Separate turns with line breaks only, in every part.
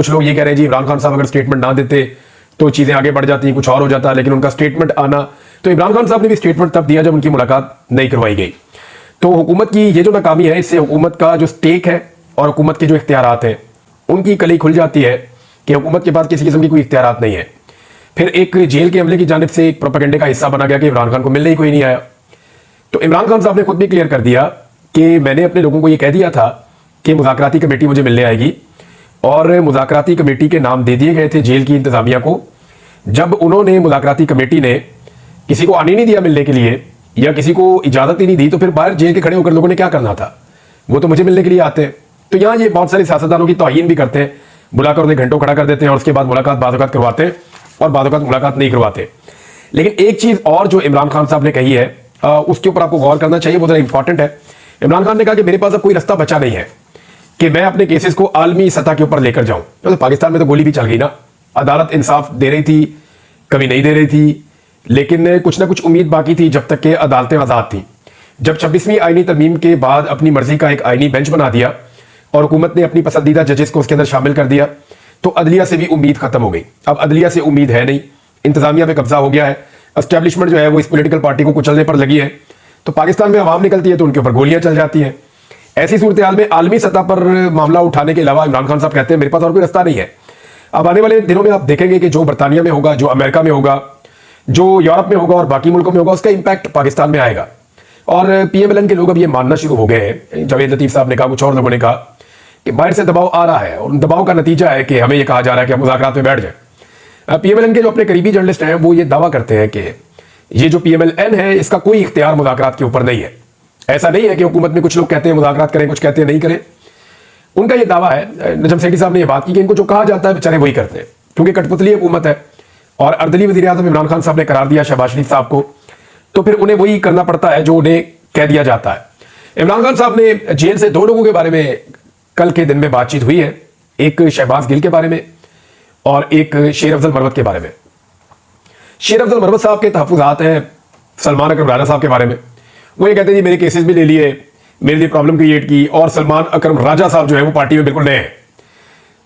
कुछ लोग ये कह रहे हैं जी इमरान खान साहब अगर स्टेटमेंट ना देते तो चीजें आगे बढ़ जाती, कुछ और हो जाता, लेकिन उनका स्टेटमेंट आना, तो इमरान खान साहब ने भी स्टेटमेंट तब दिया जब उनकी मुलाकात नहीं करवाई गई। तो हुकूमत की ये जो नाकामी है, इससे हुकूमत का जो स्टेक है और हुकूमत के जो इख्तियारात हैं उनकी कली खुल जाती है कि हुकूमत के पास किसी किस्म की कोई इख्तियारात नहीं है। फिर एक जेल के अमले की जानिब से एक प्रोपेगेंडे का हिस्सा बना गया कि इमरान खान को मिलने ही कोई नहीं आया। तो इमरान खान साहब ने खुद भी क्लियर कर दिया कि मैंने अपने लोगों को ये कह दिया था कि मुज़ाकराती कमेटी मुझे मिलने आएगी, और मुज़ाकराती कमेटी के नाम दे दिए गए थे जेल की इंतजामिया को। जब उन्होंने मुज़ाकराती कमेटी ने किसी को आने नहीं दिया मिलने के लिए या किसी को इजाज़त ही नहीं दी, तो फिर बाहर जेल के खड़े होकर लोगों ने क्या करना था? वो तो मुझे मिलने के लिए आते हैं। तो यहाँ ये बहुत सारे सियासतदानों की तौहीन भी करते हैं, बुलाकर उन्हें घंटों खड़ा कर देते हैं और उसके बाद मुलाकात बाज़-औक़ात करवाते हैं और बाज़-औक़ात मुलाकात नहीं करवाते। लेकिन एक चीज़ और जो इमरान खान साहब ने कही है उसके ऊपर आपको गौर करना चाहिए, वो ज़रा इंपॉर्टेंट है। इमरान खान ने कहा कि मेरे पास अब कोई रास्ता बचा नहीं है कि मैं अपने केसेस को आलमी सतह के ऊपर लेकर जाऊं। तो पाकिस्तान में तो गोली भी चल गई ना, अदालत इंसाफ दे रही थी, कभी नहीं दे रही थी, लेकिन कुछ ना कुछ उम्मीद बाकी थी जब तक कि अदालतें आज़ाद थी। जब 26वीं आईनी तरमीम के बाद अपनी मर्जी का एक आईनी बेंच बना दिया और हुकूमत ने अपनी पसंदीदा जजेस को उसके अंदर शामिल कर दिया, तो अदलिया से भी उम्मीद खत्म हो गई। अब अदलिया से उम्मीद है नहीं, इंतजामिया में कब्जा हो गया है, एस्टेब्लिशमेंट जो है वो इस पॉलिटिकल पार्टी को कुचलने पर लगी है। तो पाकिस्तान में आवाम निकलती है तो उनके ऊपर गोलियां चल जाती हैं। ऐसी सूरत हाल में आलमी सतह पर मामला उठाने के अलावा इमरान खान साहब कहते हैं मेरे पास और कोई रास्ता नहीं है। अब आने वाले दिनों में आप देखेंगे कि जो बरतानिया में होगा, जो अमेरिका में होगा, जो यूरोप में होगा और बाकी मुल्कों में होगा, उसका इंपैक्ट पाकिस्तान में आएगा। और PMLN के लोग अब ये मानना शुरू हो गए हैं, जावेद लतीफ साहब ने कहा, कुछ और लोगों ने कहा कि बाहर से दबाव आ रहा है और दबाव का नतीजा है कि हमें यह कहा जा रहा है कि हम मुज़ाकरात में बैठ जाए। PMLN के जो अपने करीबी जर्नलिस्ट हैं वो ये दावा करते हैं कि ये जो PMLN है इसका कोई इख्तियार मुज़ाकरात के ऊपर नहीं है। ऐसा नहीं है कि हुकूमत में कुछ लोग कहते हैं मुज़ाकरात करें, कुछ कहते हैं नहीं करें। उनका ये दावा है, नजम सेठी साहब ने यह बात की कि इनको जो कहा जाता है बेचारे वही करते हैं, क्योंकि कठपुतली हुकूमत है और अर्दली वज़ीर आज़म इमरान खान साहब ने करार दिया शहबाज शरीफ साहब को, तो फिर उन्हें वही करना पड़ता है जो उन्हें कह दिया जाता है। इमरान खान साहब ने जेल से दो लोगों के बारे में कल के दिन में बातचीत हुई है, एक शहबाज गिल के बारे में और एक शेर अफजल मरवत के बारे में। शेर अफजल मरवत साहब के तहफ़्फ़ुज़ात हैं सलमान अकरम राजा साहब के बारे में। वो ये कहते हैं जी मेरे केसेस भी ले लिए, मेरे लिए प्रॉब्लम क्रिएट की, और सलमान अकरम राजा साहब जो है वो पार्टी में बिल्कुल नए हैं।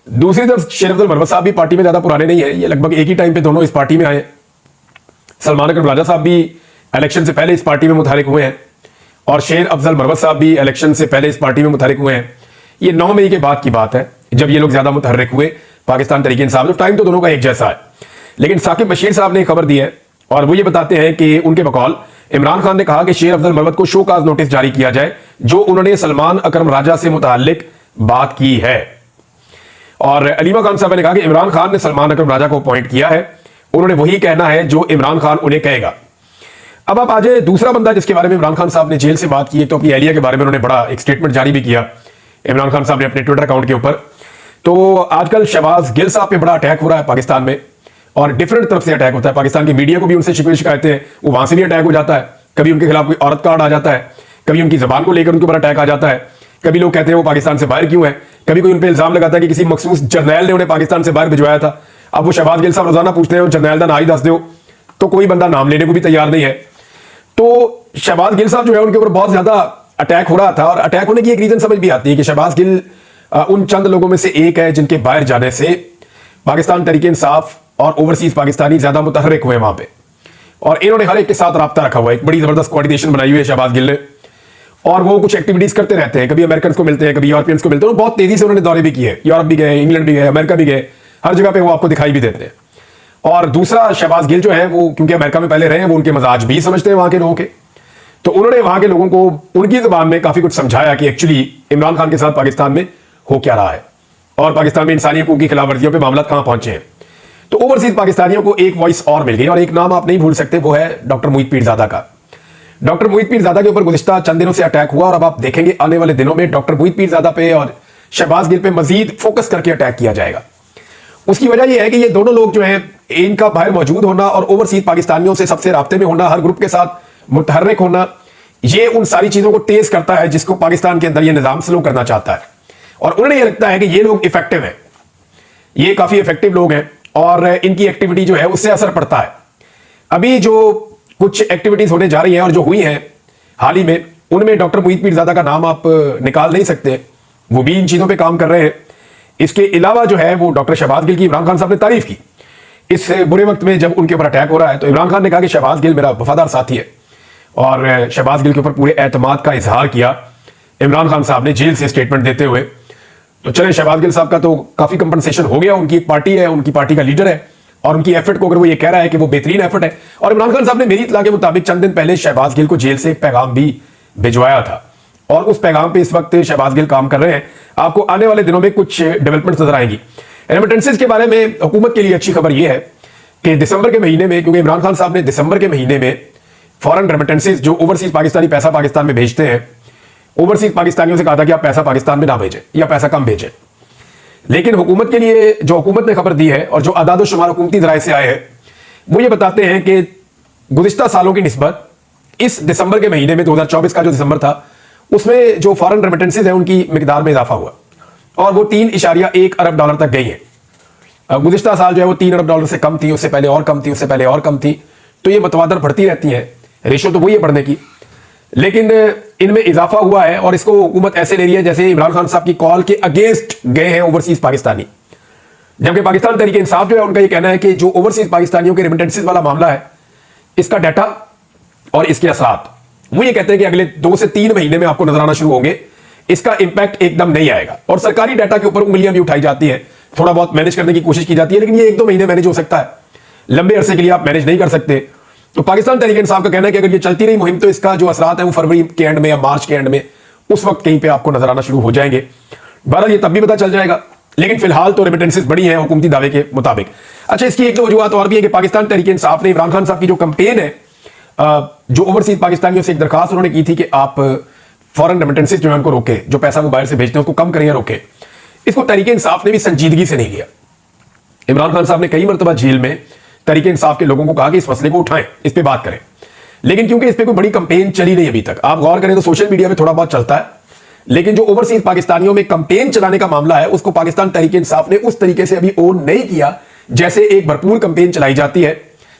दूसरी तरफ शेर अफजल मरवत साहब भी पार्टी में ज्यादा पुराने नहीं है, ये लगभग एक ही टाइम पे दोनों इस पार्टी में आए। सलमान अकरम राजा साहब भी इलेक्शन से पहले इस पार्टी में मुतहरिक हुए हैं और शेर अफजल मरवत साहब भी इलेक्शन से पहले इस पार्टी में मुतहरिक हुए हैं। ये 9 मई के बाद की बात है जब ये लोग ज्यादा मुतहरिक हुए पाकिस्तान तहरीक इंसाफ। तो टाइम तो दोनों का एक जैसा है, लेकिन साकिब बशीर साहब ने खबर दी है और वो ये बताते हैं कि उनके बकौल इमरान खान ने कहा कि शेर अफजल मरवत को शोकाज नोटिस जारी किया जाए जो उन्होंने सलमान अकरम राजा से मुताल्लिक बात की है। और अलीमा खान साहब ने कहा कि इमरान खान ने सलमान अकरम राजा को अपॉइंट किया है, उन्होंने वही कहना है जो इमरान खान उन्हें कहेगा। अब आप आ जाए दूसरा बंदा जिसके बारे में इमरान खान साहब ने जेल से बात की है, तो अपनी एहलिया के बारे में उन्होंने बड़ा एक स्टेटमेंट जारी भी किया इमरान खान साहब ने अपने ट्विटर अकाउंट के ऊपर। तो आजकल शहबाज गिल साहब पे बड़ा अटैक हो रहा है पाकिस्तान में, और डिफरेंट तरफ से अटैक होता है। पाकिस्तान की मीडिया को भी उनसे शिकायतें हैं, वो वहां से भी अटैक हो जाता है। कभी उनके खिलाफ कोई औरत कार्ड आ जाता है, कभी उनकी जबान को लेकर उनके ऊपर अटैक आ जाता है, कभी लोग कहते हैं वो पाकिस्तान से बाहर क्यों है, कभी कोई उन पर इल्जाम लगाता है कि किसी मखसूस जर्नैल ने उन्हें पाकिस्तान से बाहर भिजवाया था। अब वो शहबाज गिल साहब रोजाना पूछते हैं जर्नैल का ना ही दस दो, तो कोई बंदा नाम लेने को भी तैयार नहीं है। तो शहबाज गिल साहब जो है उनके ऊपर बहुत ज्यादा अटैक हो रहा था, और अटैक होने की एक रीजन समझ भी आती है कि शहबाज गिल उन चंद लोगों में से एक है जिनके बाहर जाने से पाकिस्तान तहरीक इंसाफ और ओवरसीज पाकिस्तानी ज्यादा मुतहरिक हुए वहां पे, और इन्होंने हर एक के साथ राब्ता रखा हुआ है। एक बड़ी जबरदस्त कोऑर्डिनेशन बनाई हुई है शहबाज गिल ने, और वो कुछ एक्टिविटीज करते रहते हैं, कभी अमेरिकन को मिलते हैं, कभी यूरोपियंस को मिलते हैं। बहुत तेजी से उन्होंने दौरे भी किए, यूरोप भी गए, इंग्लैंड भी गए, अमेरिका भी गए, हर जगह पे वो आपको दिखाई भी देते हैं। और दूसरा शहबाज गिल जो है वो क्योंकि अमेरिका में पहले रहे हैं, वो उनके मजाज भी समझते हैं वहां के लोगों के, तो उन्होंने वहां के लोगों को उनकी जबान में काफी कुछ समझाया कि एक्चुअली इमरान खान के साथ पाकिस्तान में हो क्या रहा है और पाकिस्तान में इंसानी हकूक की खिलाफ वर्जियों पर मामला कहां पहुंचे हैं। तो ओवरसीज पाकिस्तानियों को एक वॉइस और मिल गई, और एक नाम आप नहीं भूल सकते, वो है डॉक्टर मोहित पीरजादा का। डॉक्टर मोहित पीरजादा के ऊपर गुज़िश्ता चंद दिनों से अटैक हुआ, और अब आप देखेंगे आने वाले दिनों में डॉक्टर मोहित पीरजादा पे और शहबाज गिल पे मजीद फोकस करके अटैक किया जाएगा। उसकी वजह यह है कि ये दोनों लोग जो हैं, इनका बाहर मौजूद होना और ओवरसीज पाकिस्तानियों से सबसे राब्ते में होना, हर ग्रुप के साथ मुतहर्रिक होना, ये उन सारी चीजों को तेज करता है जिसको पाकिस्तान के अंदर ये निजाम स्लो करना चाहता है। और उन्हें यह लगता है कि ये लोग इफेक्टिव हैं, ये काफी इफेक्टिव लोग हैं और इनकी एक्टिविटी जो है उससे असर पड़ता है। अभी जो कुछ एक्टिविटीज होने जा रही हैं और जो हुई हैं हाल ही में, उनमें डॉक्टर मोहित पीरजादा का नाम आप निकाल नहीं सकते, वो भी इन चीजों पे काम कर रहे हैं। इसके अलावा जो है वो डॉक्टर शहबाज गिल की इमरान खान साहब ने तारीफ की इस बुरे वक्त में जब उनके ऊपर अटैक हो रहा है। तो इमरान खान ने कहा कि शहबाज गिल मेरा वफादार साथी है और शहबाज गिल के ऊपर पूरे एतमाद का इजहार किया इमरान खान साहब ने जेल से स्टेटमेंट देते हुए। तो चले शहबाज गिल साहब का तो काफी कंपनसेशन हो गया, उनकी एक पार्टी है, उनकी पार्टी का लीडर है और उनकी एफर्ट को अगर वो ये कह रहा है कि वो बेहतरीन एफर्ट है। और इमरान खान साहब ने मेरी इत्तला के मुताबिक चंद दिन पहले शहबाज गिल को जेल से एक पैगाम भी भिजवाया था और उस पैगाम पे इस वक्त शहबाज गिल काम कर रहे हैं। आपको आने वाले दिनों में कुछ डेवलपमेंट नजर आएंगी। रेमिटेंसेस के बारे में हुकूमत के लिए अच्छी खबर यह है कि दिसंबर के महीने में, क्योंकि इमरान खान साहब ने दिसंबर के महीने में फॉरेन रेमिटेंसेस जो ओवरसीज पाकिस्तानी पैसा पाकिस्तान में भेजते हैं, ओवरसीज पाकिस्तानियों से कहा था कि आप पैसा पाकिस्तान में ना भेजें या पैसा कम भेजें। लेकिन हुकूमत के लिए जो हुकूमत ने खबर दी है और जो आदाद-ओ-शुमार हुकूमती ज़राए से आए हैं वो ये बताते हैं कि गुज़िश्ता सालों की निस्बत इस दिसंबर के महीने में 2024 का जो दिसंबर था उसमें जो फॉरेन रेमिटेंसेज है उनकी मिकदार में इजाफा हुआ और वो 3.1 अरब डॉलर तक गई है। गुज़िश्ता साल जो है वो 3 अरब डॉलर से कम थी, उससे पहले और कम थी, उससे पहले और कम थी। तो ये मतवादर बढ़ती रहती है, रेशो तो वही है बढ़ने की, लेकिन इनमें इजाफा हुआ है और इसको हुकूमत ऐसे ले रही है जैसे इमरान खान साहब की कॉल के अगेंस्ट गए हैं ओवरसीज पाकिस्तानी। जबकि पाकिस्तान तहरीक इंसाफ जो है उनका ये कहना है कि जो ओवरसीज पाकिस्तानियों के रेमिटेंसेस वाला मामला है इसका डाटा और इसके असरात, वो ये कहते हैं कि अगले 2 से 3 महीने में आपको नजर आना शुरू होंगे, इसका इंपैक्ट एकदम नहीं आएगा। और सरकारी डाटा के ऊपर उंगलियां भी उठाई जाती है, थोड़ा बहुत मैनेज करने की कोशिश की जाती है, लेकिन ये 1-2 महीने मैनेज हो सकता है, लंबे अरसे के लिए आप मैनेज नहीं कर सकते। तो पाकिस्तान तहरीक इंसाफ का कहना है कि अगर ये चलती रही मुहिम तो इसका जो असरात है वो फरवरी के एंड में या मार्च के एंड में उस वक्त कहीं पे आपको नजर आना शुरू हो जाएंगे। बहरहाल ये तब भी पता चल जाएगा, लेकिन फिलहाल तो रेमिटेंसेस बड़ी हैं हुकूमती दावे के मुताबिक। अच्छा, इसकी एक दो वजूहत और भी है कि पाकिस्तान तहरीक इंसाफ ने इमरान खान साहब की जो कंपेन है, जो ओवरसीज पाकिस्तानियों से एक दरखास्त उन्होंने की थी कि आप फॉरेन रेमिटेंसेस जो है उनको रोके, जो पैसा वो बाहर से भेजते हैं उसको कम करें या रोके, इसको तहरीक इंसाफ ने भी संजीदगी से नहीं लिया। इमरान खान साहब ने कई मरतबा जेल में तहरीक इंसाफ के लोगों को कहा कि इस मसले को उठाएं, इस पे बात करें, लेकिन क्योंकि इस पे कोई बड़ी कंपेन चली नहीं अभी तक। आप गौर करें तो सोशल मीडिया में थोड़ा बहुत चलता है, लेकिन जो ओवरसीज पाकिस्तानियों में कंपेन चलाने का मामला है उसको पाकिस्तान तहरीक इंसाफ ने उस तरीके से अभी ओन नहीं किया जैसे एक भरपूर कंपेन चलाई जाती है।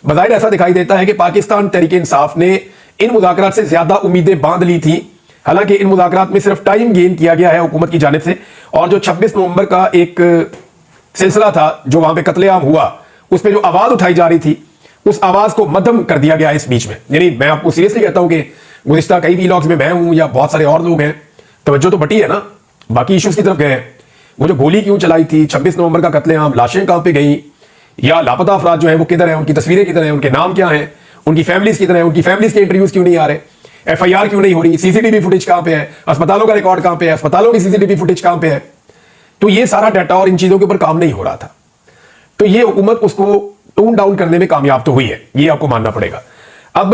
बज़ाहिर ऐसा दिखाई देता है कि पाकिस्तान तहरीक इंसाफ ने इन मुज़ाकरात से ज्यादा उम्मीदें बांध ली थी, हालांकि इन मुज़ाकरात में सिर्फ टाइम गेन किया गया है हुकूमत की जानिब से। और जो 26 नवंबर का एक सिलसिला था जो वहां पे कत्लेआम हुआ, उस पर जो आवाज उठाई जा रही थी उस आवाज को मध्यम कर दिया गया इस बीच में। यानी मैं आपको सीरियसली कहता हूं कि गुज़िश्ता कई वीलॉग्स में मैं हूं या बहुत सारे और लोग हैं, तवज्जो तो बटी है ना, बाकी इश्यूज की तरफ गए। वो जो गोली क्यों चलाई थी, 26 नवंबर का कत्लेआम, लाशें कहां पे गई, या लापता अफराद जो है वो किधर है, उनकी तस्वीरें किधर है, उनके नाम क्या है, उनकी फैमिलीज किधर है, उनकी फैमिलीज के इंटरव्यूज क्यों नहीं आ रहे, FIR क्यों नहीं हो रही, सीसीटीवी फुटेज कहां पे है, अस्पतालों का रिकॉर्ड कहां पे है, अस्पतालों की सीसीटीवी फुटेज कहां पे है। तो ये सारा डाटा और इन चीजों के ऊपर काम नहीं हो रहा था। तो ये हुकूमत उसको टोन डाउन करने में कामयाब तो हुई है, ये आपको मानना पड़ेगा। अब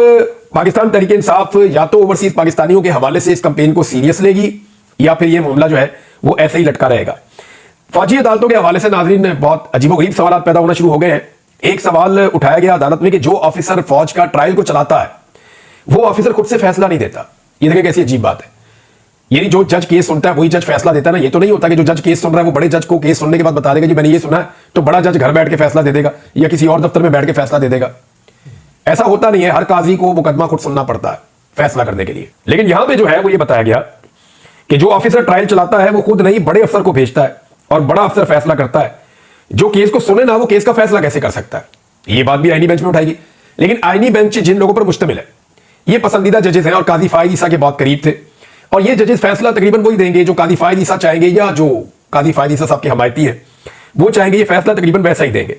पाकिस्तान तहरीक इंसाफ या तो ओवरसीज पाकिस्तानियों के हवाले से इस कंपेन को सीरियस लेगी या फिर ये मामला जो है वो ऐसे ही लटका रहेगा। फौजी अदालतों के हवाले से नाजरीन बहुत अजीबोगरीब सवाल पैदा होना शुरू हो गए हैं। एक सवाल उठाया गया अदालत में कि जो ऑफिसर फौज का ट्रायल को चलाता है वो ऑफिसर खुद से फैसला नहीं देता। ये देखिए कैसी अजीब बात है, यानी जो जज केस सुनता है वही जज फैसला देता है ना। ये तो नहीं होता कि जो जज केस सुन रहा है वो बड़े जज को केस सुनने के बाद बता देगा कि मैंने ये सुना है, तो बड़ा जज घर बैठ के फैसला दे देगा या किसी और दफ्तर में बैठ के फैसला दे देगा। ऐसा होता नहीं है, हर काजी को मुकदमा खुद सुनना पड़ता है फैसला करने के लिए। लेकिन यहां पे जो है वो ये बताया गया कि जो ऑफिसर ट्रायल चलाता है वो खुद नहीं बड़े अफसर को भेजता है और बड़ा अफसर फैसला करता है। जो केस को सुने ना वो केस का फैसला कैसे कर सकता है, ये बात भी आईनी बेंच में उठाएगी। लेकिन आईनी बेंच जिन लोगों पर मुश्तमिल है ये पसंदीदा जजेस हैं और काजी फायद ईसा के बहुत करीब थे, और ये जजेस फैसला तकरीबन वही देंगे जो काजी फायद ईसा चाहेंगे या जो काजी फायद ईसा साहब की हमायती है वो चाहेंगे, ये फैसला तकरीबन वैसा ही देंगे।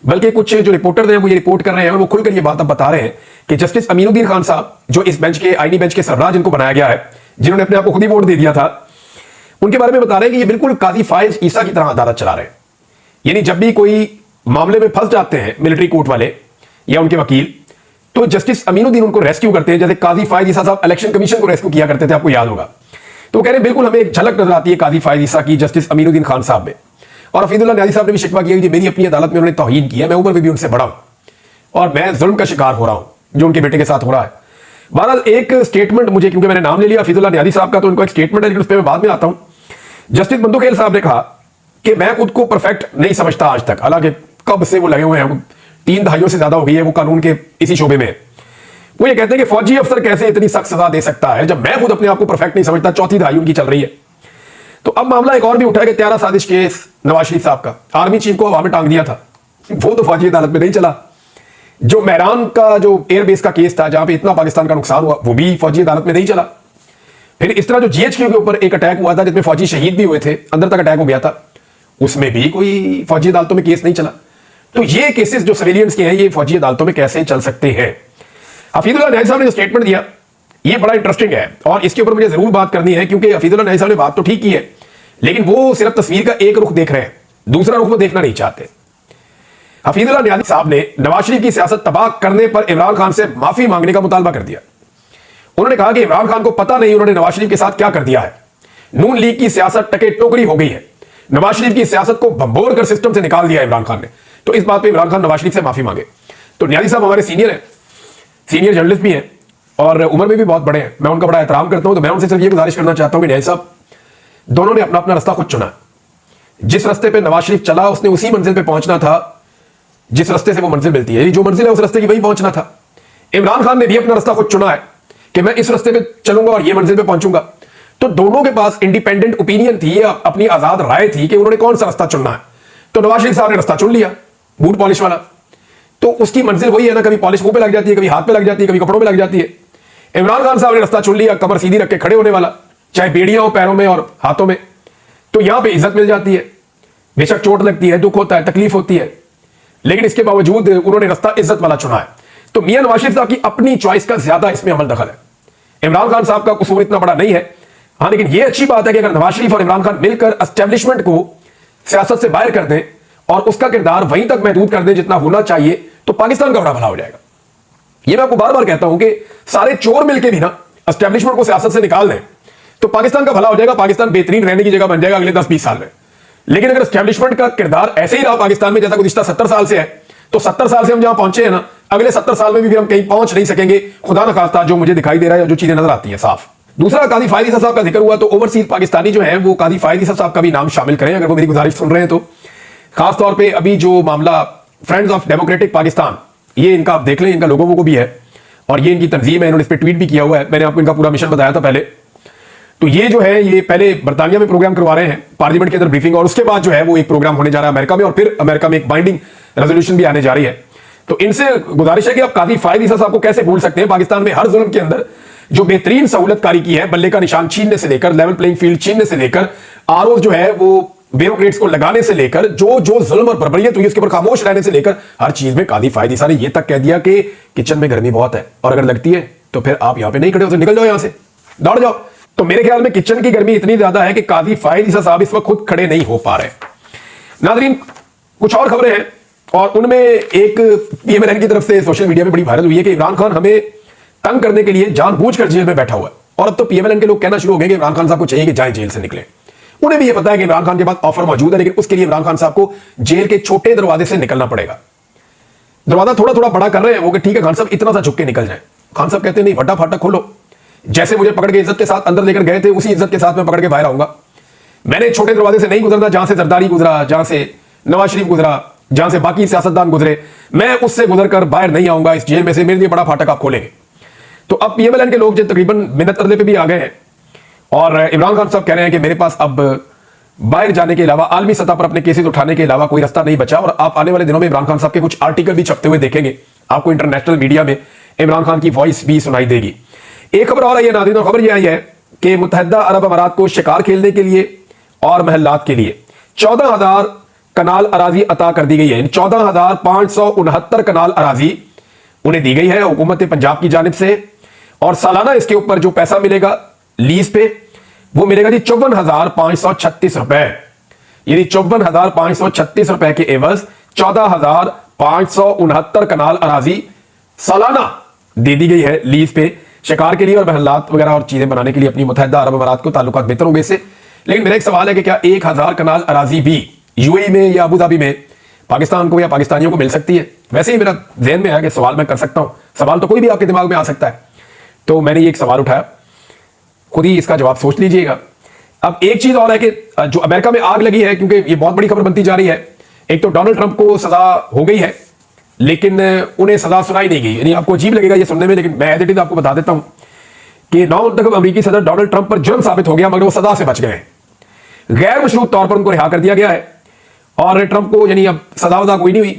बल्कि कुछ जो रिपोर्टर हैं वो ये रिपोर्ट कर रहे हैं और वो खुलकर ये बात अब बता रहे हैं कि जस्टिस अमीनुद्दीन खान साहब जो इस बेंच के आईनी बेंच के सरबराह जिनको बनाया गया है, जिन्होंने अपने आप को खुद ही वोट दे दिया था, उनके बारे में बता रहे हैं कि ये बिल्कुल काजी फायद ईसा की तरह अदालत चला रहे हैं। यानी जब भी कोई मामले में फंस जाते हैं मिलिट्री कोर्ट वाले या उनके वकील, तो जस्टिस अमीनुद्दीन उनको रेस्क्यू करते हैं, जैसे काजी फायद ईसा साहब इलेक्शन कमीशन को रेस्क्यू किया करते थे, आपको याद होगा। तो कह रहे हैं बिल्कुल हमें एक झलक नजर आती है काजी फायद ईसा की जस्टिस अमीनुद्दीन खान साहब में। और हफीजुल्लाह न्याजी साहब ने भी शिकवा किया कि मेरी अपनी अदालत में उन्होंने तौहीन किया, मैं उम्र में भी उनसे बड़ा हूं और मैं जुल्म का शिकार हो रहा हूं जो उनके बेटे के साथ हो रहा है। बहरहाल एक स्टेटमेंट मुझे, क्योंकि मैंने नाम ले लिया हफीजुल्लाह न्याजी साहब का, तो उनको एक स्टेटमेंट है लेकिन उस पर मैं बाद में आता हूं। जस्टिस बंदूखेल साहब ने कहा कि मैं खुद को परफेक्ट नहीं समझता आज तक, हालांकि कब से वो लगे हुए हैं, 3 दहाइयों से ज्यादा हो गई है वो कानून के इसी शोबे में। वो ये कहते हैं कि फौजी अफसर कैसे इतनी सख्त सजा दे सकता है जब मैं खुद अपने आप को परफेक्ट नहीं समझता, 4थी दहाई उनकी चल रही है। तो अब मामला एक और भी उठा है कि त्यारा साजिश केस नवाज शरीफ साहब का, आर्मी चीफ को हवा में टांग दिया था, वो तो फौजी अदालत में नहीं चला। जो मेहरान का जो एयरबेस का केस था, जहां पे इतना पाकिस्तान का नुकसान हुआ, वो भी फौजी अदालत में नहीं चला। फिर इस तरह जो जीएचक्यू के ऊपर एक अटैक हुआ था जिसमें फौजी शहीद भी हुए थे, अंदर तक अटैक हो गया था, उसमें भी कोई फौजी अदालतों में केस नहीं चला। तो ये केसेस जो सिविलियंस के हैं, ये फौजी अदालतों में कैसे चल सकते हैं? हफीजुल्लाह न्याय साहब ने जो स्टेटमेंट दिया, ये बड़ा इंटरेस्टिंग है और इसके ऊपर मुझे जरूर बात करनी है, क्योंकि हफीजुल्लाह न्याय साहब ने बात तो ठीक की है, लेकिन वो सिर्फ तस्वीर का एक रुख देख रहे हैं, दूसरा रुख वो देखना नहीं चाहते। हफीजुल्लाह न्याय साहब ने नवाज शरीफ की सियासत तबाह करने पर इमरान खान से माफी मांगने का मुतालबा कर दिया। उन्होंने कहा कि इमरान खान को पता नहीं उन्होंने नवाज शरीफ के साथ क्या कर दिया है। नून लीग की सियासत टके टोकरी हो गई है। नवाज शरीफ की सियासत को भंबोर कर सिस्टम से निकाल दिया इमरान खान ने। तो इस बात पे इमरान खान नवाज शरीफ से माफी मांगे। तो न्याजी साहब हमारे सीनियर हैं, सीनियर जर्नलिस्ट भी हैं और उम्र में भी बहुत बड़े हैं, मैं उनका बड़ा एहतराम करता हूं। तो मैं उनसे सिर्फ ये गुजारिश करना चाहता हूं कि न्याजी साहब, दोनों ने अपना अपना रास्ता खुद चुना। जिस रास्ते पे नवाज शरीफ चला, उसने उसी मंजिल पे पहुंचना था जिस रास्ते से वो मंजिल मिलती है, जो मंजिल है उस रास्ते की वही पहुंचना था। इमरान खान ने भी अपना रास्ता खुद चुना है कि मैं इस रास्ते पे चलूंगा और ये मंजिल पे पहुंचूंगा। तो दोनों के पास इंडिपेंडेंट ओपिनियन थी, अपनी आजाद राय थी कि उन्होंने कौन सा रास्ता चुनना है। तो नवाज शरीफ साहब ने रास्ता चुन लिया, बूट पॉलिश वाला। तो उसकी मंजिल वही है ना, कभी पॉलिश मुंह पे लग जाती है, कभी हाथ पे लग जाती है, कभी कपड़ों में लग जाती है। इमरान खान साहब ने रास्ता चुन लिया कमर सीधी रख के खड़े होने वाला, चाहे बेड़ियां हो पैरों में और हाथों में। तो यहां पे इज्जत मिल जाती है, बेशक चोट लगती है, दुख होता है, तकलीफ होती है, लेकिन इसके बावजूद उन्होंने रास्ता इज्जत वाला चुना है। तो मियां नवाज शरीफ साहब की अपनी चॉइस का ज्यादा इसमें अमल दखल है। इमरान खान साहब का कसूर इतना बड़ा नहीं है। हाँ, लेकिन यह अच्छी बात है कि अगर नवाज शरीफ और इमरान खान मिलकर एस्टेब्लिशमेंट को सियासत से बाहर कर दें और उसका किरदार वहीं तक महदूद कर दें जितना होना चाहिए, तो पाकिस्तान का बड़ा भला हो जाएगा। यह मैं आपको बार बार कहता हूं कि सारे चोर मिलकर भी ना एस्टेब्लिशमेंट को सियासत से निकाल दें तो पाकिस्तान का भला हो जाएगा, पाकिस्तान बेहतरीन रहने की जगह बन जाएगा अगले 10-20 साल में। लेकिन अगर एस्टेब्लिशमेंट का किरदार ऐसे ही रहा पाकिस्तान में जैसा गुज़िश्ता 70 साल से है, तो 70 साल से हम जहां पहुंचे हैं ना, अगले 70 साल में भी हम कहीं पहुंच नहीं सकेंगे, खुदा न खास्ता, जो मुझे दिखाई दे रहा है, जो चीजें नजर आती है साफ। दूसरा, काजी फायद ईसा साहब का जिक्र हुआ, तो ओवरसीज पाकिस्तानी जो है वो काजी फायद ईसा साहब का भी नाम शामिल करें अगर वो मेरी गुजारिश सुन रहे हैं तो। खासतौर पर अभी जो मामला फ्रेंड्स ऑफ डेमोक्रेटिक पाकिस्तान, ये इनका आप देख लें, इनका लोगों को भी है और ये इनकी तंजीम है, इन्होंने इस पर ट्वीट भी किया हुआ है। मैंने आपको इनका पूरा मिशन बताया था पहले। तो ये जो है, ये पहले बर्तानिया में प्रोग्राम करवा रहे हैं पार्लियामेंट के अंदर ब्रीफिंग, और उसके बाद जो है वो एक प्रोग्राम होने जा रहा है अमेरिका में, और फिर अमेरिका में एक बाइंडिंग रेजोल्यूशन भी आने जा रही है। तो इनसे गुजारिश है कि आप काजी फायद ईसा साहब को कैसे भूल सकते हैं। पाकिस्तान में हर जुल्म के अंदर जो बेहतरीन सहूलतकारी की है, बल्ले का निशान छीनने से लेकर, लेवल प्लेइंग फील्ड छीनने से लेकर, आरओ जो है वो ब्यूरोक्रेट्स को लगाने से लेकर, जो जो जुल्म और बर्बरियत हुई उसके ऊपर खामोश रहने से लेकर, हर चीज में काजी फायद ईसा ने यह तक कह दिया कि किचन में गर्मी बहुत है और अगर लगती है तो फिर आप यहां पे नहीं खड़े हो, निकल जाओ यहां से, दौड़ जाओ। तो मेरे ख्याल में किचन की गर्मी इतनी ज्यादा है कि काजी फायद ईसा साहब इस वक्त खुद खड़े नहीं हो पा रहे। नाज़रीन, कुछ और खबरें हैं और उनमें एक पीएमएलएन की तरफ से सोशल मीडिया में बड़ी वायरल हुई है कि इमरान खान हमें तंग करने के लिए जानबूझकर जेल में बैठा हुआ है। और अब तो पीएमएलएन के लोग कहना शुरू हो गए कि इमरान खान साहब को चाहिए कि जाए जेल से निकले। उन्हें भी यह पता है कि इमरान खान के पास ऑफर मौजूद है, लेकिन उसके लिए इमरान खान साहब को जेल के छोटे दरवाजे से निकलना पड़ेगा। दरवाजा थोड़ा थोड़ा बड़ा कर रहे हैं वो कि ठीक है खान साहब इतना सा झुक के निकल जाए। खान साहब कहते हैं नहीं, फटा फाटक खोलो, जैसे मुझे पकड़ के इज्जत के साथ अंदर लेकर गए थे उसी इज्जत के साथ मैं पकड़ के बाहर आऊंगा। मैंने छोटे दरवाजे से नहीं गुजरना जहां से जरदारी गुजरा, जहां से नवाज शरीफ गुजरा, जहां से बाकी सियासतदान गुजरे, मैं उससे गुजरकर बाहर नहीं आऊंगा इस जेल में से, मेरे लिए बड़ा फाटक आप खोलेंगे। तो अब पीएमएलएन के लोग जो तकरीबन मिन्नत अरले पे भी आ गए हैं और इमरान खान साहब कह रहे हैं कि मेरे पास अब बाहर जाने के अलावा, आलमी सतह पर अपने केसेस उठाने के अलावा कोई रास्ता नहीं बचा। और आप आने वाले दिनों में इमरान खान साहब के कुछ आर्टिकल भी छपते हुए देखेंगे, आपको इंटरनेशनल मीडिया में इमरान खान की वॉइस भी सुनाई देगी। एक खबर और आई है नाज़रीन, खबर यह आई है कि मुत्तहिदा अरब अमारात को शिकार खेलने के लिए और महल्लात के लिए 14,000 कनाल अराजी अता कर दी गई है। 14,569 कनाल अराजी उन्हें दी गई है हुकूमत पंजाब की जानिब से, और सालाना इसके ऊपर जो पैसा मिलेगा लीज पे वो मिलेगा जी 54,536 रुपए। यानी 54,536 रुपए के एवज 14,569 कनाल अराजी सालाना दे दी गई है लीज पे, शिकार के लिए और महल्लात वगैरह और चीजें बनाने के लिए अपनी मुत्तहिदा अरब अमारात को ताल्लुकात बेहतर होंगे इससे। लेकिन मेरा एक सवाल है कि क्या 1,000 कनाल अराजी भी यूएई में या अबू धाबी में पाकिस्तान को या पाकिस्तानियों को मिल सकती है? वैसे ही मेरा ज़हन में है कि सवाल मैं कर सकता हूं, सवाल तो कोई भी आपके दिमाग में आ सकता है। तो मैंने ये एक सवाल उठाया, खुद ही इसका जवाब सोच लीजिएगा। अब एक चीज और है कि जो अमेरिका में आग लगी है, क्योंकि ये बहुत बड़ी खबर बनती जा रही है, एक तो डोनाल्ड ट्रंप को सजा हो गई है लेकिन उन्हें सजा सुनाई नहीं गई। यानी आपको अजीब लगेगा ये सुनने में, लेकिन मैं एज इट इज आपको बता देता हूं कि 9 तक अमेरिकी सदर डोनाल्ड ट्रंप पर जुर्म साबित हो गया मगर वो सजा से बच गए। गैर मशरूत तौर पर उनको रिहा कर दिया गया है और ट्रंप को यानी अब सजा वजा कोई नहीं हुई।